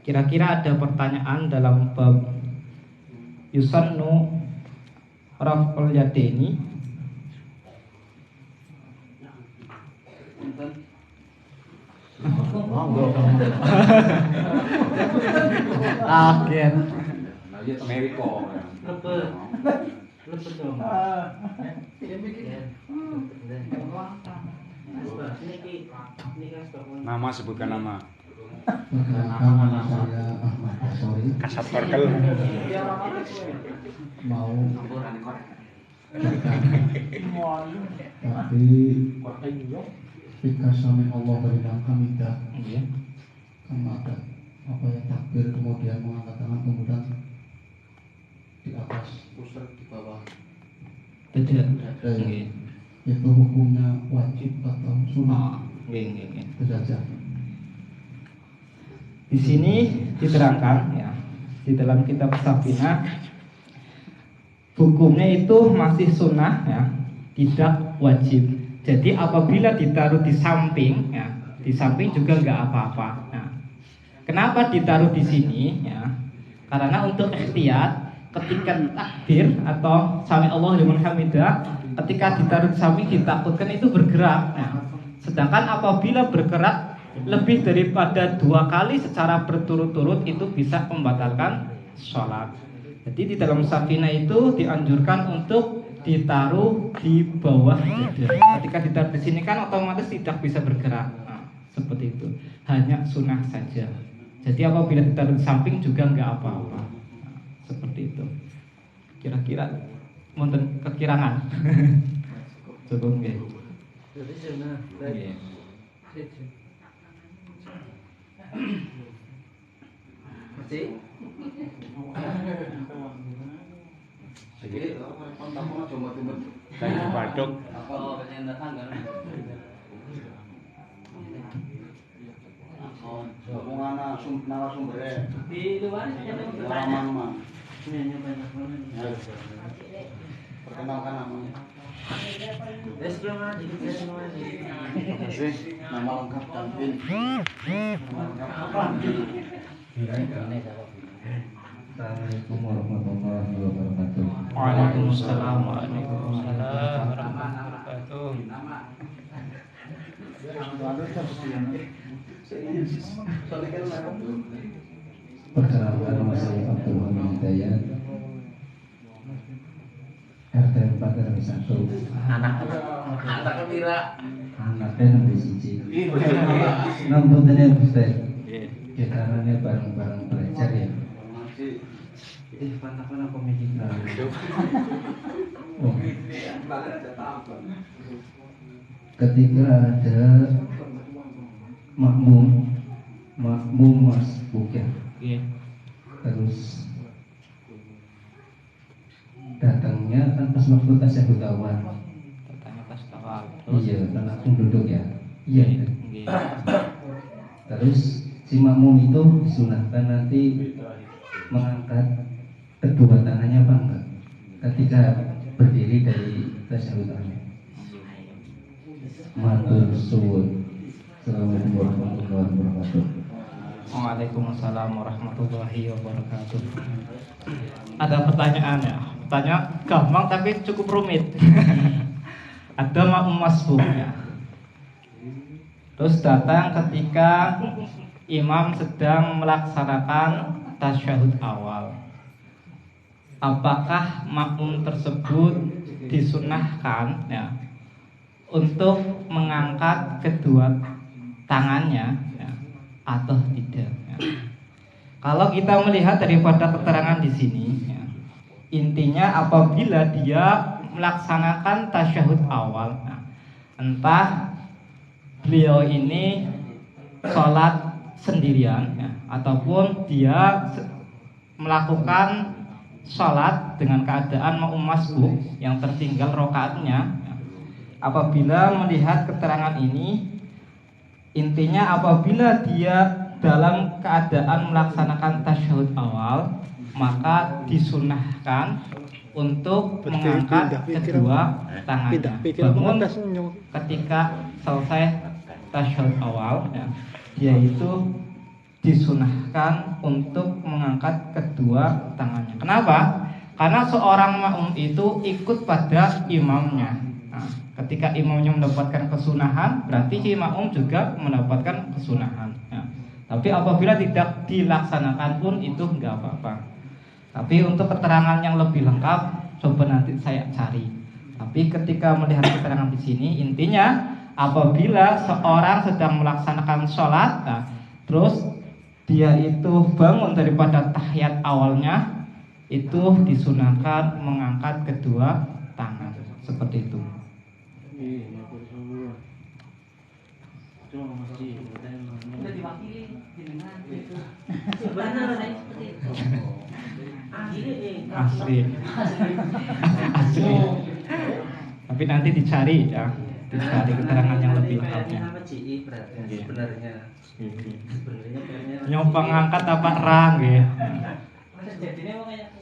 Kira-kira ada pertanyaan dalam bab yusannu raf'ul yadaini? Akhir. Nah, Amerika. Lepet dong. Nama, sebutkan nama. Nama saya Ahmad Basori. Kasat Korkel. Mau tapi ketika sami Allah beriman hamidah, kan ada apa ya, takbir, kemudian mengangkat tangan, kemudian di atas pusat di bawah Tidak. dada, itu hukumnya wajib atau sunnah? Itu saja. Di sini diterangkan ya, di dalam kitab Safinah, hukumnya itu masih sunnah ya, tidak wajib. Jadi apabila ditaruh di samping ya, di samping juga nggak apa-apa. Nah, kenapa ditaruh di sini ya? Karena untuk ikhtiyat, ketika takbir atau sami Allahu liman hamidah, ketika ditaruh di samping ditakutkan itu bergerak. Nah, sedangkan apabila bergerak lebih daripada 2 kali secara berturut-turut itu bisa membatalkan sholat. Jadi di dalam Safinah itu dianjurkan untuk ditaruh di bawah dada. Ketika ditaruh di sini kan otomatis tidak bisa bergerak. Nah, seperti itu. Hanya sunnah saja. Jadi apabila ditaruh di samping juga nggak apa-apa. Nah, seperti itu. Kira-kira monten kekirangan. Cukup nggih. Jadi sunnah. Nggih. Masih? Lagi batuk. Narasumbernya Di luar ada halaman mah. banyak banget. Perkenalkan namanya. Nama lengkap dan PIN. Assalamualaikum warahmatullahi wabarakatuh. Waalaikumsalam warahmatullahi wabarakatuh. Perkenalkan, nama saya Abdul Hamid Hidayat, RT 4 RW 1. Anak kira. Anaknya nembe siji. Nampun tanya Ustaz. Kita bareng-bareng belajar ya. Pantapan aku mikir. Oh. Ketika ada makmum masbuk ya, terus datangnya kan pas waktu tasyahud awal. Datangnya pas awal. Iya, kan langsung duduk ya. Iya. Nggih. Terus si makmum itu disunahkan nanti mengangkat kedua tangannya apa enggak ketika berdiri dari tasyahud awal. Matur suwun. Assalamualaikum warahmatullahi wabarakatuh. Waalaikumsalam warahmatullahi wabarakatuh. Ada pertanyaan ya? Pertanyaan gampang tapi cukup rumit. Ada makmum masbuk ya. Terus datang ketika imam sedang melaksanakan tasyahud awal. Apakah makmum tersebut disunahkan ya untuk mengangkat kedua tangannya ya, atau tidak ya. Kalau kita melihat daripada keterangan di sini ya, intinya apabila dia melaksanakan tasyahud awal ya, entah beliau ini sholat sendirian ya, ataupun dia melakukan sholat dengan keadaan makmum masbuk yang tertinggal rokaatnya ya. Apabila melihat keterangan ini, intinya apabila dia dalam keadaan melaksanakan tasyahud awal, maka disunahkan untuk mengangkat kedua tangannya. Bangun ketika selesai tasyahud awal ya, yaitu disunahkan untuk mengangkat kedua tangannya. Kenapa? Karena seorang makmum itu ikut pada imamnya. Nah, ketika imamnya mendapatkan kesunahan, berarti si makmum juga mendapatkan kesunahan. Nah, tapi apabila tidak dilaksanakan pun itu enggak apa-apa. Tapi untuk keterangan yang lebih lengkap, coba nanti saya cari. Tapi ketika melihat keterangan di sini, intinya apabila seorang sedang melaksanakan sholat, nah, terus dia itu bangun daripada tahiyat awalnya, itu disunahkan mengangkat kedua tangan seperti itu. Udah diwakili dengan itu. Sebenarnya saya seperti itu. Asli. Asli. Tapi nanti dicari ya, dicari keterangan yang lebih lengkapnya. Apa CI berarti sebenarnya? Sebenarnya Yang pengangkat apa rang ya? jadinya mau kayak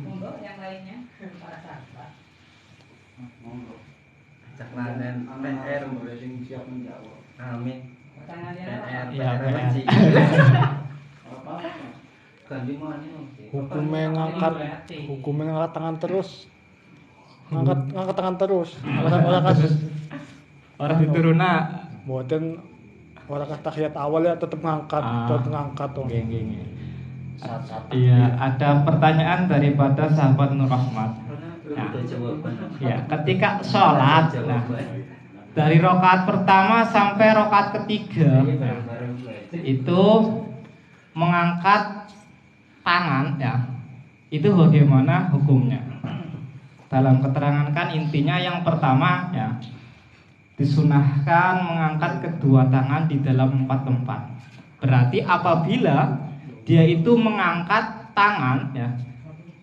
monggo yang lainnya para sahabat. Cak lanen PR siap menjawab. amin. Pertanyaannya PR Iya, PR. ganti mau hukumnya ngangkat tangan terus, ngangkat tangan terus, orang kasus Orang dituruna. buatin orang tahiyat awal ya tetap ngangkat, tuh. Geng. Iya, ada pertanyaan daripada sahabat Nur Rahmat. Karena udah jawaban. Ya, ketika sholat, nah, dari rakaat pertama sampai rakaat ketiga, nah, itu mengangkat tangan, ya, itu bagaimana hukumnya? Dalam keterangan kan intinya yang pertama, ya, disunahkan mengangkat kedua tangan di dalam 4 tempat. Berarti apabila dia itu mengangkat tangan, ya,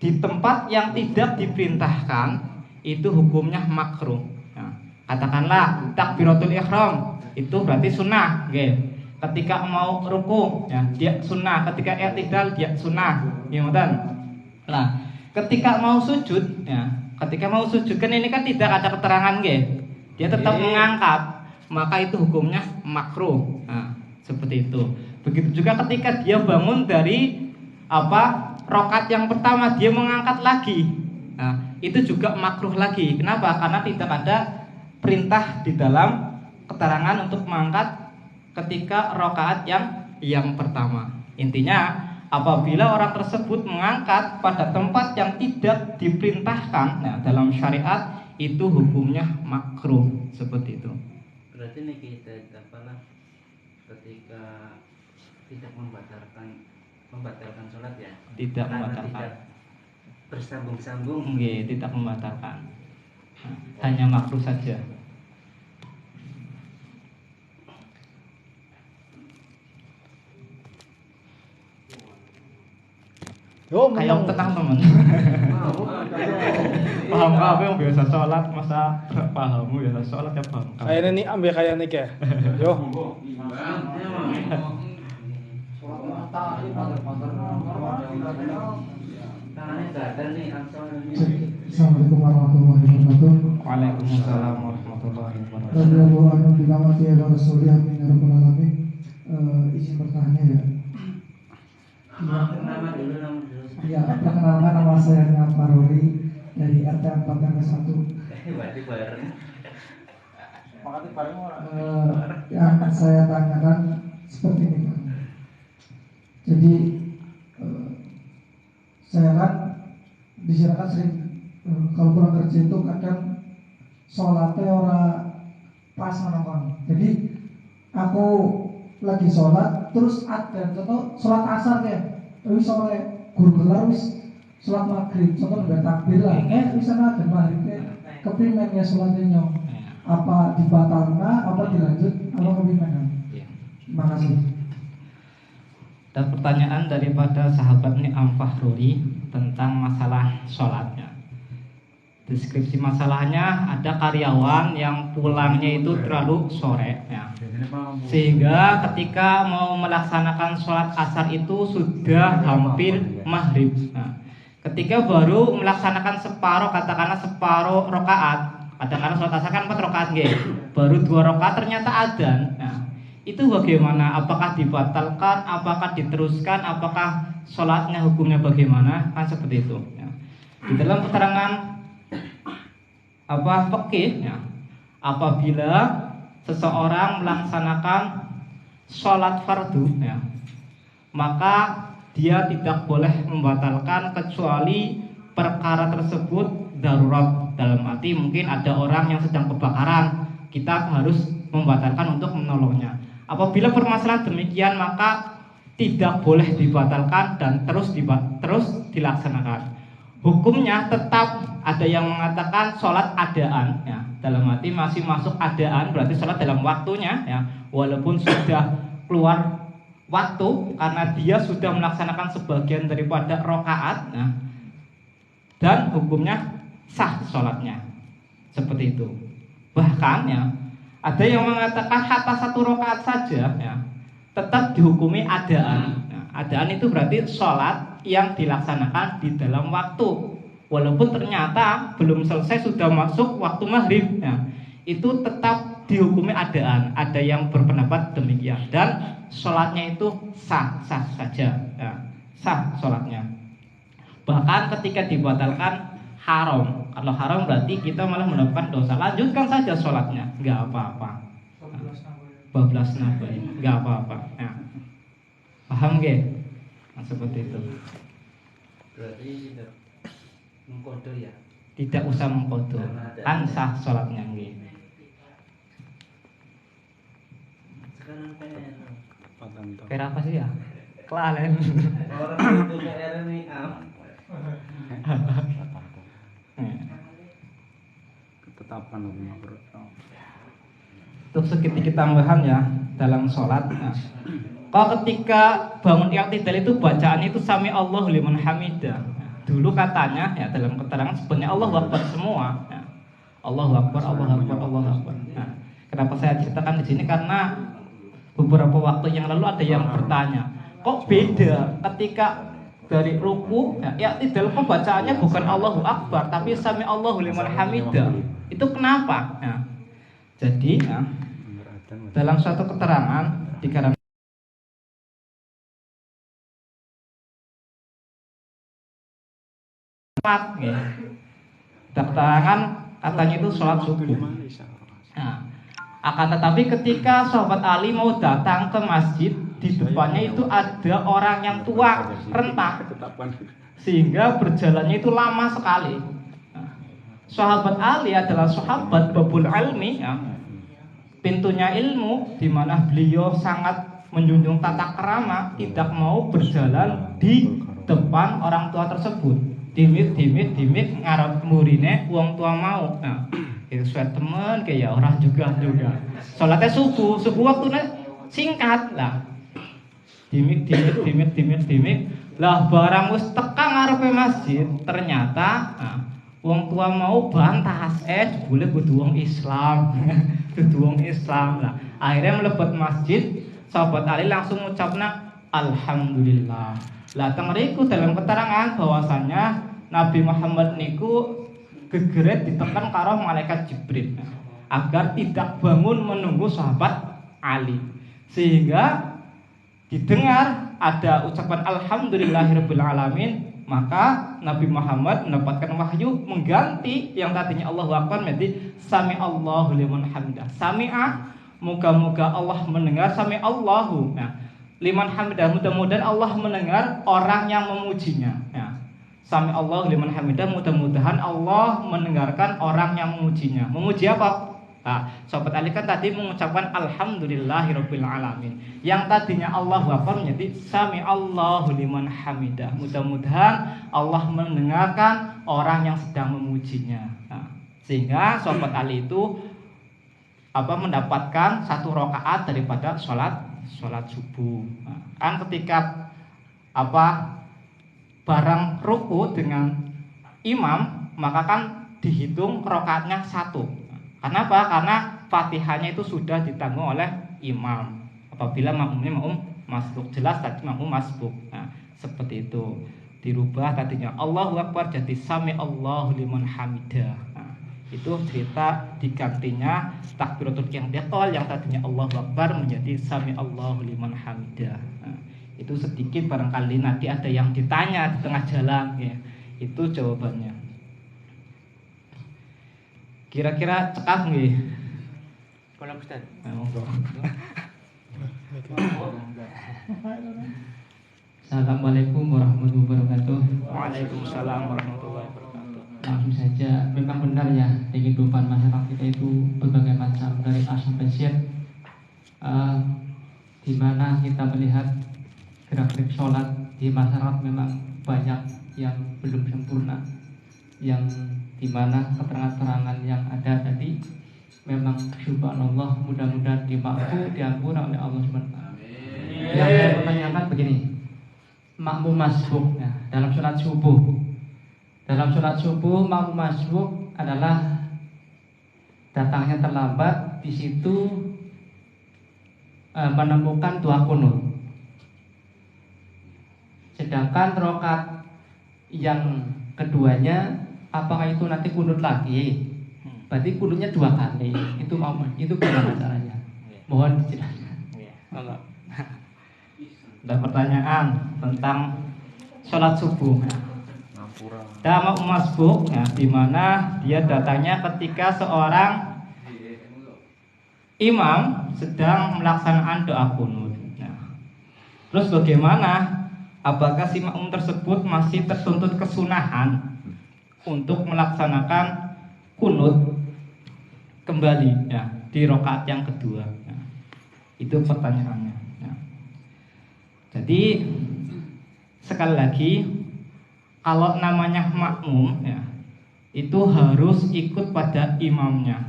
di tempat yang tidak diperintahkan, itu hukumnya makruh. Nah, katakanlah takbiratul ihram, itu berarti sunnah, okay. Ketika mau ruku, ya, dia sunnah. Ketika i'tidal, dia sunnah. Gimana? Nah, ketika mau sujud, ya, ketika mau sujud kan ini kan tidak ada keterangan, okay. Dia tetap mengangkat, maka itu hukumnya makruh. Nah, seperti itu. Begitu juga ketika dia bangun dari rakaat yang pertama, dia mengangkat lagi. Nah, itu juga makruh lagi. Kenapa? Karena tidak ada perintah di dalam keterangan untuk mengangkat ketika rakaat yang pertama. Intinya, apabila orang tersebut mengangkat pada tempat yang tidak diperintahkan, nah, dalam syariat itu hukumnya makruh, seperti itu. Berarti nih kita ketika tidak membatalkan sholat ya? Tidak Karena membatalkan. tidak bersambung-sambung. Nggih, tidak membatalkan. Hanya makruh saja. Yo, Kayak tenang teman. Paham apa yang biasa sholat, masa paham biasa sholat ya paham. Kayaknya nih ambil kayak nih ya. Yo. Tangannya nggak ada nih, Assalamualaikum warahmatullahi wabarakatuh. Waalaikumsalam warahmatullahi wabarakatuh. Radhiyallahu anhu bila mati ya Rasulullah min rabbul alamin. Izin bertanya ya. nama dulu. Ya, perkenalkan nama saya Nyam Parori dari RT 4 RW 1. Berarti bareng. Yang saya tanyakan seperti ini Pak. Jadi saya kan disirakan sering kalau pulang kerja itu kadang sholatnya orang pas menopang. Jadi aku lagi sholat terus ada contoh sholat asar ya, tapi sore guru gelar wis sholat maghrib, contoh udah takbir lah, bisa ada maghrib kepimen ya sholatnya nyong. Apa dibatalkan, apa dilanjut, apa kepimen? Terima kasih. Dan pertanyaan daripada sahabat Ni'am Fahruri tentang masalah sholatnya. Deskripsi masalahnya, ada karyawan yang pulangnya itu terlalu sore, ya. Sehingga ketika mau melaksanakan sholat asar itu sudah hampir maghrib. Nah, ketika baru melaksanakan separuh, katakanlah separuh rakaat, Karena sholat asar kan 4 rakaat nggih. Baru 2 rakaat ternyata adzan. Nah, itu bagaimana? Apakah dibatalkan? Apakah diteruskan? Apakah sholatnya hukumnya bagaimana? Kan seperti itu. Ya. Di dalam keterangan fikih, ya, apabila seseorang melaksanakan sholat fardu, ya, maka dia tidak boleh membatalkan kecuali perkara tersebut darurat. Dalam arti mungkin ada orang yang sedang kebakaran, kita harus membatalkan untuk menolongnya. Apabila permasalahan demikian, maka tidak boleh dibatalkan dan terus dilaksanakan. Hukumnya tetap ada yang mengatakan sholat adaan, ya. Dalam arti masih masuk adaan, berarti sholat dalam waktunya, ya. Walaupun sudah keluar waktu karena dia sudah melaksanakan sebagian daripada rakaat, nah, dan hukumnya sah sholatnya, seperti itu. Bahkan, ya, ada yang mengatakan hatta 1 rakaat saja, ya, tetap dihukumi adaan. Nah, adaan itu berarti sholat yang dilaksanakan di dalam waktu, walaupun ternyata belum selesai sudah masuk waktu maghrib, ya, itu tetap dihukumi adaan. Ada yang berpendapat demikian dan sholatnya itu sah saja, ya, sah sholatnya. Bahkan ketika dibatalkan haram. Kalau haram berarti kita malah mendapatkan dosa. Lanjutkan saja sholatnya, nggak apa-apa. Bablas nabain, nggak apa-apa. Nah, paham nggih? Nah, seperti itu. Berarti tidak mengkodo ya? Tidak usah mengkodo, kan sah sholatnya nggih. Sekarang Kira apa sih ya? Kelalen. orang itu PR ini Ketetapan hukum makruh. Untuk sedikit tambahan ya dalam sholat. Nah, kalau ketika bangun i'tidal itu bacaannya itu sami Allahu liman hamidah. Nah, dulu katanya ya dalam keterangan sebenarnya Allahu Akbar semua. Nah, Allahu Akbar, Allahu Akbar, Allahu Akbar. Nah, kenapa saya ceritakan di sini karena beberapa waktu yang lalu ada yang bertanya, kok beda ketika dari ruku ya i'tidal kok bacaannya bukan Allahu Akbar tapi sami Allahu liman hamidah. Itu kenapa? Nah, jadi ya, dalam suatu keterangan dikarenakan ya, keterangan katanya itu sholat subuh. Nah, akan tetapi ketika sahabat Ali mau datang ke masjid, di depannya itu ada orang yang tua renta, sehingga berjalannya itu lama sekali. Nah, sahabat Ali adalah sahabat babul ilmi, ya. Pintunya ilmu, di mana beliau sangat menjunjung tata krama, tidak mau berjalan di depan orang tua tersebut. Dimit ngarep murine wong tua mau. Nah, itu suat temen kayak orang juga. Salatnya subuh waktunya singkat lah. Dimit lah barang wis tekan ngarepe masjid, ternyata wong tua mau bantas boleh kudu wong Islam. Kudu wong Islam lah. Akhirnya mlebet masjid, sahabat Ali langsung ngucapna alhamdulillah. Lah tengeriku dalam keterangan bahwasanya Nabi Muhammad niku gegeret ditekan karo malaikat Jibril agar tidak bangun menunggu sahabat Ali, sehingga didengar ada ucapan alhamdulillahirabbil alamin, maka Nabi Muhammad mendapatkan wahyu mengganti yang tadinya Allahu Akbar menjadi sami Allahu liman hamidah. Sami'a, moga-moga Allah mendengar, sami Allahu. Nah, liman hamidah, mudah-mudahan Allah mendengar orang yang memujinya. Ya. Sami Allahu liman hamidah, mudah-mudahan Allah mendengarkan orang yang memujinya. Memuji apa? Nah, sahabat Ali kan tadi mengucapkan alhamdulillahirabbil alamin. Yang tadinya Allahu Akbar menjadi sami Allahu liman hamidah. Mudah-mudahan Allah mendengarkan orang yang sedang memujinya. Nah, sehingga sahabat Ali itu mendapatkan 1 rakaat daripada sholat subuh. Nah, kan ketika barang ruku dengan imam, maka kan dihitung rakaatnya 1. Kenapa? Karena Fatihahnya itu sudah ditanggung oleh imam. Apabila makmumnya masbuk, jelas tadi makmum masbuk. Nah, seperti itu. Dirubah tadinya Allahu Akbar jadi sami Allahu liman hamidah. Nah, Itu cerita digantinya takbiratul i'tidal yang tadinya Allahu Akbar menjadi sami Allahu liman hamidah. Nah, itu sedikit barangkali nanti ada yang ditanya di tengah jalan ya. Itu jawabannya. Kira-kira cekap nggih? Kalau Ustaz. Assalamualaikum warahmatullahi wabarakatuh. Waalaikumsalam warahmatullahi wabarakatuh. Langsung saja, memang benar ya di kehidupan masyarakat kita itu berbagai macam dari A sampai Z, di mana kita melihat gerak-gerik sholat di masyarakat memang banyak yang belum sempurna, yang di mana keterangan-keterangan yang ada tadi memang subhanallah mudah-mudahan dimaafkan diampuni oleh Allah SWT. Yang saya pertanyakan begini, makmum masbuk ya, dalam sholat subuh. Dalam sholat subuh makmum masbuk adalah datangnya terlambat, di situ menemukan dua kunut. Sedangkan rakaat yang keduanya apakah itu nanti kunut lagi? Berarti kunutnya dua kali. Itu gimana caranya? Mohon dijelaskan. Ada pertanyaan tentang sholat subuh. Dalam masbuk ya, di mana dia datangnya ketika seorang imam sedang melaksanakan doa kunut. Nah, terus bagaimana? Apakah si makmum tersebut masih tertuntut kesunahan untuk melaksanakan kunut kembali ya, di rakaat yang kedua? Nah, itu pertanyaannya. Ya. Jadi sekali lagi, kalau namanya makmum ya, itu harus ikut pada imamnya.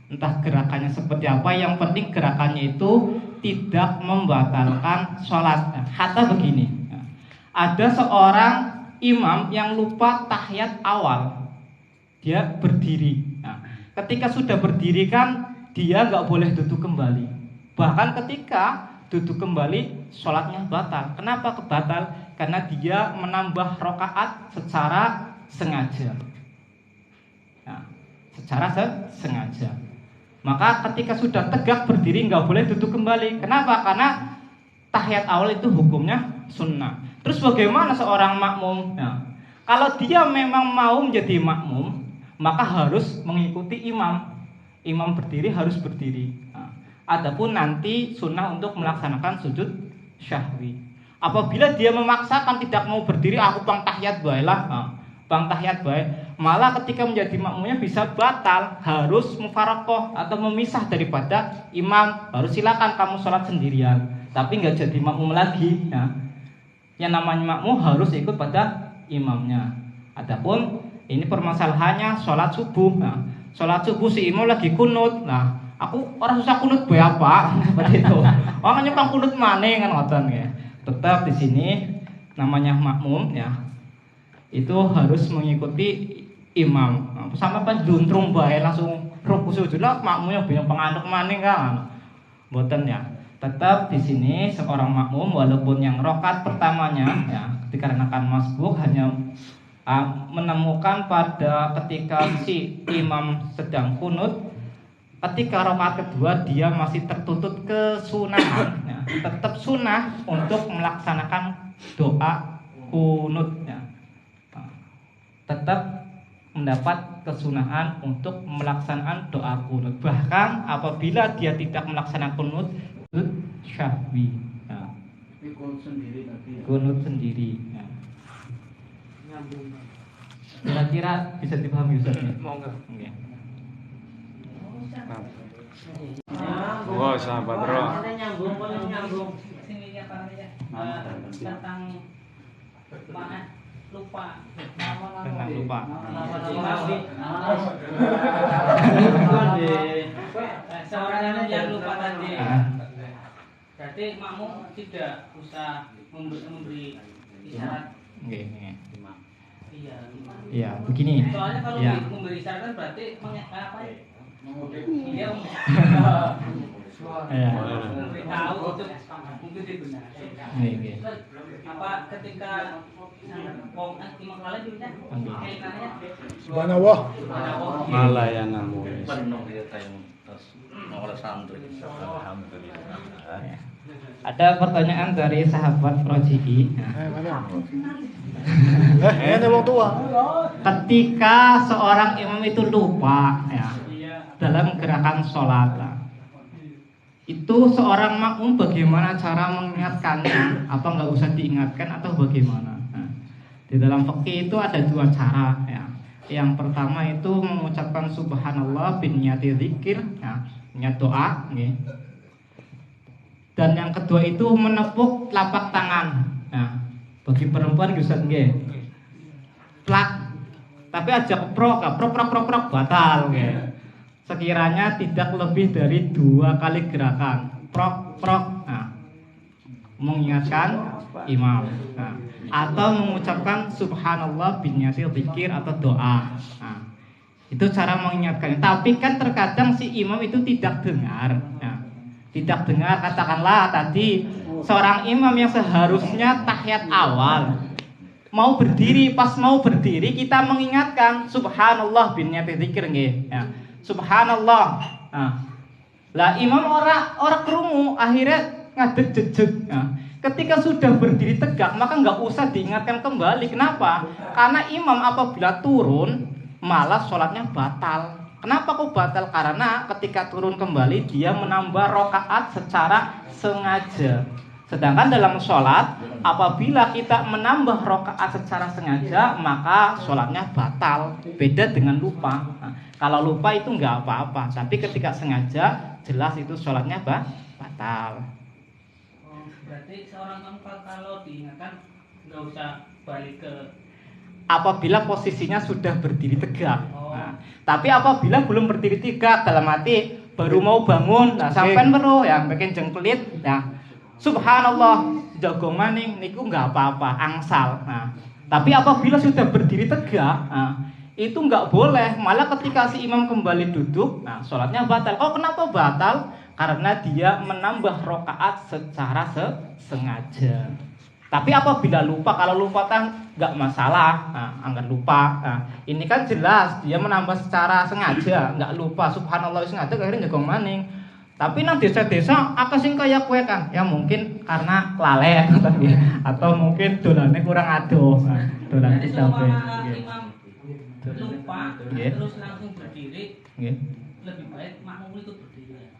Entah gerakannya seperti apa, yang penting gerakannya itu tidak membatalkan sholat. Hatta begini, ada seorang imam yang lupa tahiyat awal, dia berdiri. Nah, ketika sudah berdiri kan dia nggak boleh duduk kembali. Bahkan ketika duduk kembali sholatnya batal. Kenapa batal? Karena dia menambah rakaat secara sengaja. Nah, secara sengaja. Maka ketika sudah tegak berdiri nggak boleh duduk kembali. Kenapa? Karena tahiyat awal itu hukumnya sunnah. Terus bagaimana seorang makmum? Nah, kalau dia memang mau menjadi makmum, maka harus mengikuti imam. Imam berdiri harus berdiri. Nah, adapun nanti sunnah untuk melaksanakan sujud syahwi. Apabila dia memaksakan tidak mau berdiri, aku bang tahiyat bae lah, bang tahiyat bae, malah ketika menjadi makmumnya bisa batal, harus mufarokoh atau memisah daripada imam. Harus silakan kamu sholat sendirian, tapi nggak jadi makmum lagi. Ya. Yang namanya makmum harus ikut pada imamnya. Adapun ini permasalahannya sholat subuh. Nah, sholat subuh si imam lagi kunut. Nah, aku orang susah kunut bae apa? Seperti itu. Orang nyepang kunut maneh kan ngoten ya. Tetap di sini namanya makmum ya, itu harus mengikuti imam. Nah, sama kan juntrung bae langsung ruku sujud lah, makmumnya banyak pengantuk maning kan. Mboten ya. Tetap di sini seorang makmum walaupun yang rakaat pertamanya ya, dikarenakan masbuk hanya menemukan pada ketika si imam sedang kunut, ketika rakaat kedua dia masih tertuntut kesunahan ya, tetap sunnah untuk melaksanakan doa kunut ya. Tetap mendapat kesunahan untuk melaksanakan doa kunut. Bahkan apabila dia tidak melaksanakan kunut syahwi ya. Kunut sendiri ya. Kira-kira bisa dipahami Ustaz ya? Mau enggak? Oke. Wow, sahabat roh. Ada nyambung, boleh nyambung. Sini ya Pak ya. Tentang lupa. Tentang lupa. Seorang yang lupa tadi. Berarti makmum tidak usah memberi isyarat. Oke. Iya. Iya, begini. Soalnya kalau Ya. memberi isyarat kan berarti apa ya? Ya. Tahu itu mungkin dibenarkan. Nggih. Apa ketika imam kalian juga kalimatnya Subhanallah. Malayanganmu. Penuh ya kayak oleh santri. Alhamdulillah. Ada pertanyaan dari sahabat Projiki. Mana? Ini wong tua. Ketika seorang imam itu lupa ya dalam gerakan sholat, itu seorang makmum bagaimana cara mengingatkannya? Apa nggak usah diingatkan atau bagaimana? Nah, di dalam fikih itu ada dua cara ya. Yang pertama itu mengucapkan subhanallah bin niyati dzikir, ya, niat doa, ya. Dan yang kedua itu menepuk telapak tangan. Nah, bagi perempuan bisa nggih. Plak. Tapi aja keprok batal nggih. Sekiranya tidak lebih dari 2 kali gerakan. Prok. Nah, mengingatkan imam. Nah, atau mengucapkan subhanallah bin niyati dzikir atau doa. Nah, itu cara mengingatkan. Tapi kan terkadang si imam itu tidak dengar. Nah, tidak dengar, katakanlah tadi seorang imam yang seharusnya tahiyat awal mau berdiri, pas mau berdiri kita mengingatkan subhanallah bin niyati dzikir nggih ya. Subhanallah. Nah, lah imam ora krungu, akhirnya ngadeg jejeg. Nah, ketika sudah berdiri tegak maka nggak usah diingatkan kembali. Kenapa? Karena imam apabila turun malah sholatnya batal. Kenapa kok batal? Karena ketika turun kembali dia menambah rakaat secara sengaja. Sedangkan dalam sholat apabila kita menambah rakaat secara sengaja maka sholatnya batal. Beda dengan lupa. Nah, kalau lupa itu nggak apa-apa. Tapi ketika sengaja jelas itu sholatnya batal. berarti seorang kamu kalau diingatkan nggak usah balik ke Apabila posisinya sudah berdiri tegak. Nah, tapi apabila belum berdiri tegak dalam arti baru mau bangun, nah sampean perlu ya bikin jengkelit, ya subhanallah jago maning niku nggak apa-apa, angsal. Nah, tapi apabila sudah berdiri tegak, nah, itu nggak boleh. Malah ketika si imam kembali duduk, nah sholatnya batal. Oh kenapa batal? Karena dia menambah rakaat secara sengaja. Tapi apabila lupa, kalau lupa kan nggak masalah, nah, anggar lupa. Nah, ini kan jelas dia menambah secara sengaja, nggak lupa. Subhanallah sengaja akhirnya jagong maning. Tapi nang desa-desa apa sing kaya kue kan? Ya mungkin karena lalai atau mungkin dolannya kurang adoh. Nah, dolan berarti sampai. imam lupa terus langsung berdiri lebih baik makmum itu berdiri.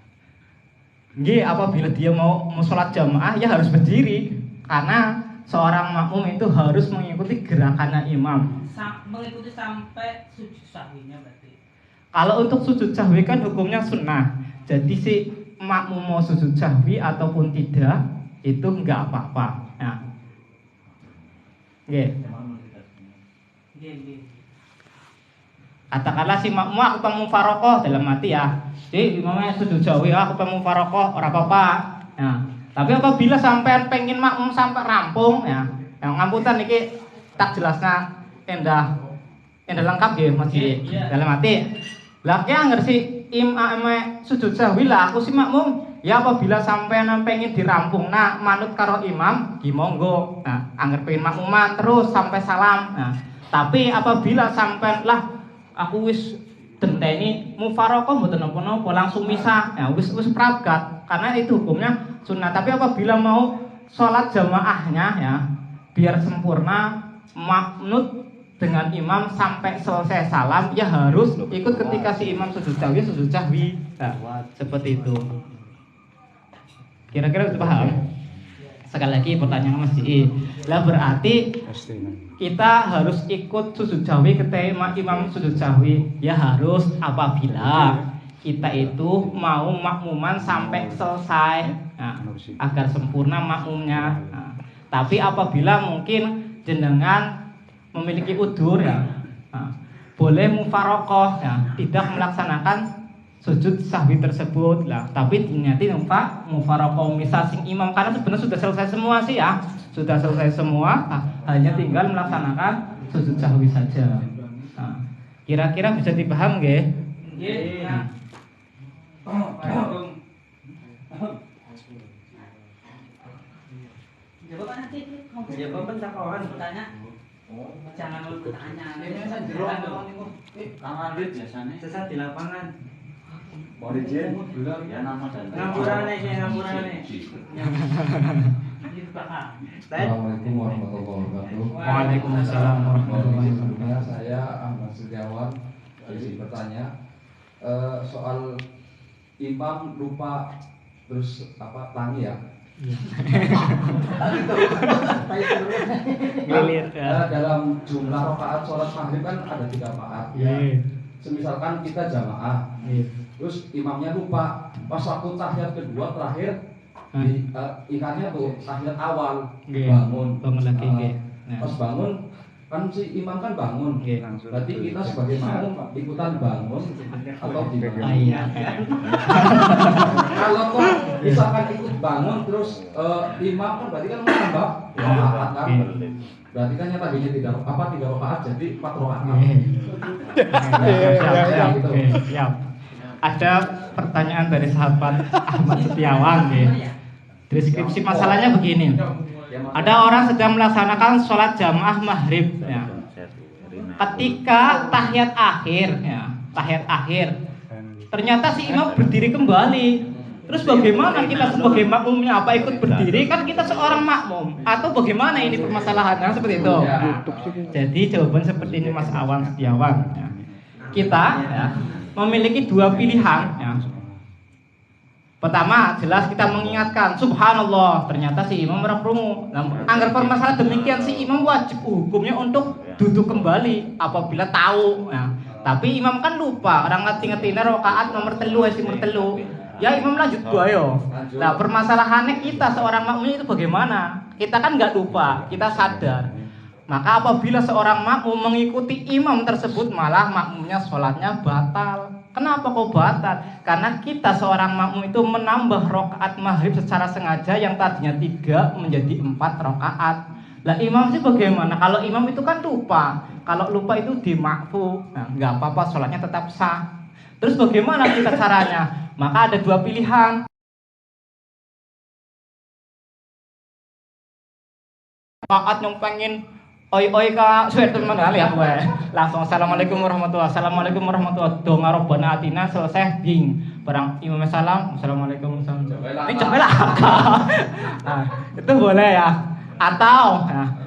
Nggih, apabila dia mau sholat jamaah ya harus berdiri. Karena seorang makmum itu harus mengikuti gerakannya imam. Mengikuti sampai sujud sahwinya berarti. Kalau untuk sujud sahwi kan hukumnya sunnah. Jadi si makmum mau sujud sahwi ataupun tidak itu enggak apa-apa. Nah. Nggih. Katakanlah si makmum aku pengen mufarokoh dalam mati ya. Jadi imamnya sujud sahwi aku pengen mufarokoh ora apa-apa. Nah. Tapi apabila sampean pengen makmum sampai rampung ya, yang ngapunten niki tak jelasna endah lengkap nggih Mas Ji. Dalam hati. Lah ki angger si imam sujud sahwi lah aku si makmum ya apabila sampean pengen dirampungna manut karo imam ki monggo. Nah, angger pengen makmuman terus sampai salam. Nah, tapi apabila sampean lah aku wis denteni mufarokoh mboten napa-napa langsung misah. Ya wis pragat karena itu hukumnya sunnah. Tapi apabila mau sholat jamaahnya ya biar sempurna manut dengan imam sampai selesai salam ya harus ikut ketika si imam sujud sahwi. Nah, seperti itu. Kira-kira bisa paham? Sekali lagi pertanyaan Mas Ji. Lah berarti kita harus ikut sujud sahwi ketika imam sujud sahwi ya harus apabila kita itu mau makmuman sampai selesai, nah, agar sempurna makmumnya. Nah, tapi apabila mungkin jenengan memiliki udzur ya, nah, boleh mufarokoh ya, tidak melaksanakan sujud sahwi tersebut lah. Tapi ternyata mufarokoh misal sing imam karena sebenarnya sudah selesai semua sih ya, sudah selesai semua, nah, hanya tinggal melaksanakan sujud sahwi saja. Nah, kira-kira bisa dipaham nggih? Jawab nanti. Jawab pencakokan. Bertanya. Jangan lu bertanya. Tangan duit biasanya. Sesat di lapangan. Mau izin? Belum. Ya nama dan. Ngampurane. Assalamualaikum warahmatullahi wabarakatuh. Waalaikumsalam warahmatullahi wabarakatuh. Saya Ahmad Setiawan. Izin bertanya soal imam lupa terus tangi ya. Dalam jumlah rakaat sholat maghrib kan ada 3 rakaat. Semisalkan kita jamaah, terus imamnya lupa pas waktu tahiyat kedua terakhir ikannya tuh tahiyat awal bangun lagi. Pas bangun kan si imam kan bangun, berarti kita sebagai makmum ikutan bangun atau gimana? Kalau kok misalkan ikut bangun terus imam kan berarti kan menambah rakaat kan, berarti kan yang tadinya 3 rakaat jadi 4 rakaat. Siap. Ada pertanyaan dari sahabat Ahmad Setiawan ya. Deskripsi masalahnya begini. Ada orang sedang melaksanakan sholat jamaah maghrib ya. Ketika tahiyat akhir ternyata si imam berdiri kembali. Terus bagaimana kita sebagai makmumnya? Apa ikut berdiri? Kan kita seorang makmum. Atau bagaimana ini permasalahannya seperti itu? Jadi jawaban seperti ini Mas Awan Setiawan ya. Kita ya, memiliki 2 pilihan ya. Pertama, jelas kita mengingatkan, subhanallah, ternyata si imam merangkrungu. Nah, anggar permasalahan demikian, si imam wajib hukumnya untuk duduk kembali apabila tahu ya. Tapi imam kan lupa, orang ngerti-ngertina rakaat nomor 3 ya imam lanjut yo. Nah, permasalahannya kita seorang makmum itu bagaimana? Kita kan nggak lupa, kita sadar. Maka apabila seorang makmum mengikuti imam tersebut, malah makmumnya sholatnya batal. Kenapa kok batal? Karena kita seorang makmum itu menambah rakaat maghrib secara sengaja yang tadinya 3 menjadi 4 rakaat. Lah imam sih bagaimana? Kalau imam itu kan lupa. Kalau lupa itu dimakfu. Nah, nggak apa-apa, sholatnya tetap sah. Terus bagaimana kita caranya? Maka ada 2 pilihan. Rakaat yang pengen oi kak, sudah teman kali ya gue. Langsung assalamualaikum warahmatullahi wabarakatuh. Assalamualaikum warahmatullahi wabarakatuh. Doa Rabbana atina selesai ding. Barang imam salam, assalamualaikum warahmatullahi wabarakatuh. Ini coba lah. Nah, itu boleh ya.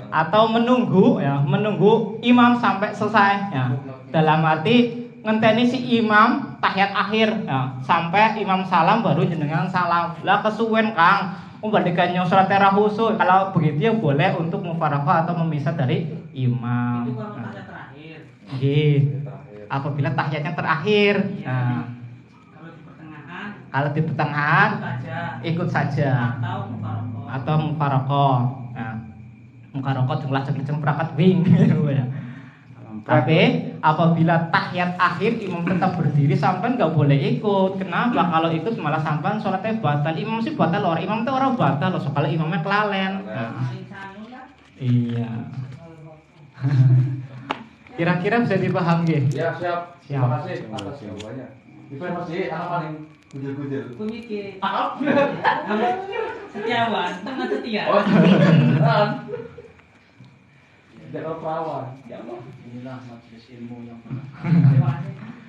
Atau menunggu imam sampai selesai ya. Dalam arti ngenteni si imam tahiyat akhir ya, sampai imam salam baru jenengan salam. Lah kesuwen Kang. Membalikannya sholat terahusul. Kalau begitu ya boleh untuk mufaraqah atau memisah dari imam. Itu kalau tahiyat terakhir. Apabila tahiyatnya terakhir. Nah, kalau di pertengahan ikut saja. Atau mufaraqah. Nah, mufaraqah jumlah cemprakat wing. Tapi apabila tahiyat akhir imam tetap berdiri, sampai nggak boleh ikut. Kenapa? Kalau ikut malah sampai sholatnya batal. Imam sih batal, orang imam itu orang batal loh. Soalnya imamnya kelalen. Nah. Iya. Kira-kira bisa dipaham gitu? Ya siap. Terima kasih atas jawabannya. Informasi anak paling gudel-gudel. Pemikir. Setiawan, teman setia. Oh, beneran. Jangan perawan. Ya Allah. Inilah majelis ilmu yang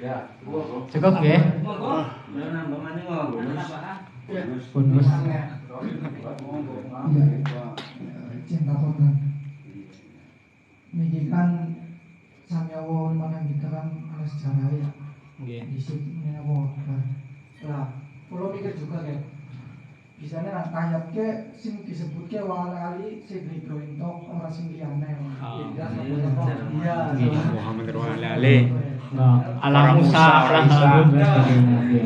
Ya, cukup nggih? Monggo. nambah mana ngomong. Bonus. Cinta korban. Niki kan samyawa mananggikan ala sejarah ya. Nggih. Disik menawa. Lah, kula mikir juga kan. Bisane nang tahiyat ke sing disebutke wali ali sing entok ora sing liyane. Iya. Muhammad Rawali Ali. Nah, ala Musa, ala Harun dan sebagainya.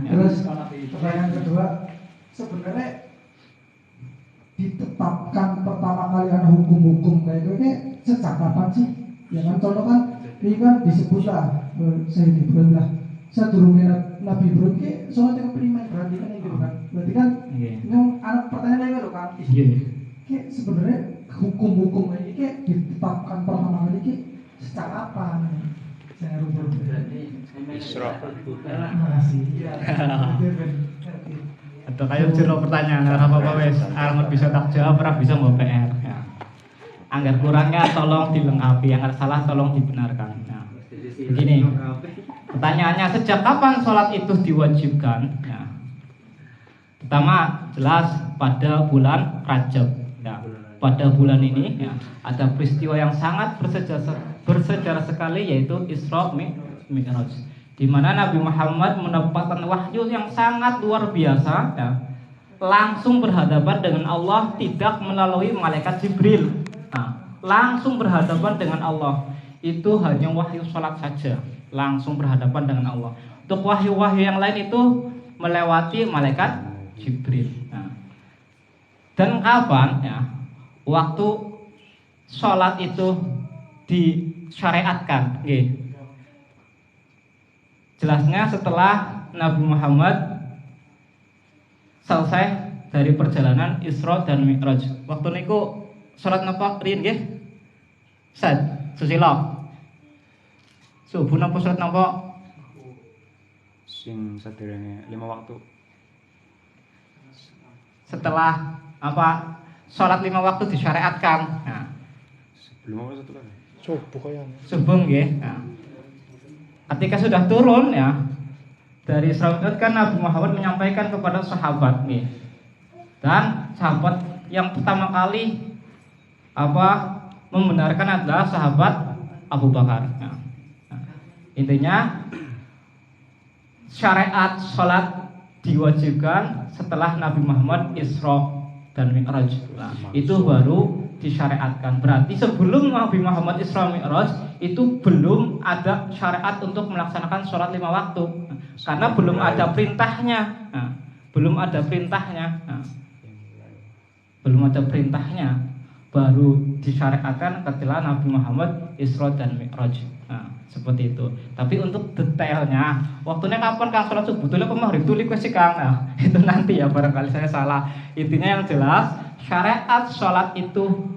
Terus pertanyaan kedua, sebenarnya ditetapkan pertama kali ada hukum-hukum kayak gitu sejak kapan sih? Ya kan contoh kan ini kan disebut lah saya Ibrahim lah. Sadurunge Nabi Ibrahim ki soalnya yang prima berarti kan gitu kan. Berarti kan yang anak pertanyaan lagi loh kan. Ki sebenarnya hukum-hukum ini ki ditetapkan pertama kali ki sejak kapan? Saya rubah berarti Isra. Terima kasih. Iya. Itu kayak jero pertanyaan ora apa-apa wis, arep bisa tak jawab, ora bisa mbok PR. Ya. Angger kurangnya tolong dilengkapi, angger salah tolong dibenarkan. Nah, begini. Pertanyaannya, sejak kapan sholat itu diwajibkan? Ya. Pertama, jelas pada bulan Rajab. Ya. Pada bulan ini ya, ada peristiwa yang sangat bersejarah sekali, yaitu Isra Mi'raj, di mana Nabi Muhammad mendapatkan wahyu yang sangat luar biasa ya. Langsung berhadapan dengan Allah, tidak melalui malaikat Jibril. Nah, langsung berhadapan dengan Allah. Itu hanya wahyu sholat saja, langsung berhadapan dengan Allah. Untuk wahyu-wahyu yang lain itu melewati malaikat Jibril. Nah, dan kapan ya waktu sholat itu disyariatkan? Jelasnya setelah Nabi Muhammad selesai dari perjalanan Isra dan Mi'raj. Waktu niku sholat napa riyen nggih? Susilo. Subuh napa sholat napa? Sing saderenge 5 waktu. Setelah apa? Sholat 5 waktu disyariatkan. Nah, Sebelum apa setelah? Subuh kayaknya. subuh nggih. Nah, ketika sudah turun ya dari Isra Mi'raj kan Nabi Muhammad menyampaikan kepada sahabat nih. Dan sahabat yang pertama kali membenarkan adalah sahabat Abu Bakar. Nah, intinya syariat sholat diwajibkan setelah Nabi Muhammad Isra dan Mi'raj. Nah, itu baru disyariatkan. Berarti sebelum Nabi Muhammad Isra Mi'raj itu belum ada syariat untuk melaksanakan sholat 5 waktu. Nah, karena belum ada perintahnya. Nah, belum ada perintahnya. Nah, belum ada perintahnya. Baru disyariatkan ketika Nabi Muhammad Isra dan Mi'raj. Nah, seperti itu. Tapi untuk detailnya, waktunya kapan Kang sholat subuh? Tulis apa maghrib? Tulis sih Kang. Nah, itu nanti ya, barangkali saya salah. Intinya yang jelas, syariat sholat itu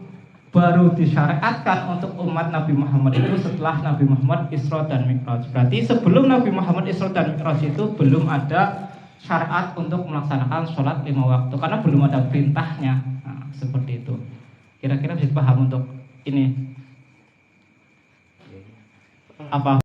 baru disyariatkan untuk umat Nabi Muhammad itu setelah Nabi Muhammad Isra dan Mi'raj. Berarti sebelum Nabi Muhammad Isra dan Mi'raj itu belum ada syariat untuk melaksanakan sholat 5 waktu, karena belum ada perintahnya. Nah, seperti itu. Kira-kira bisa paham untuk ini? Apa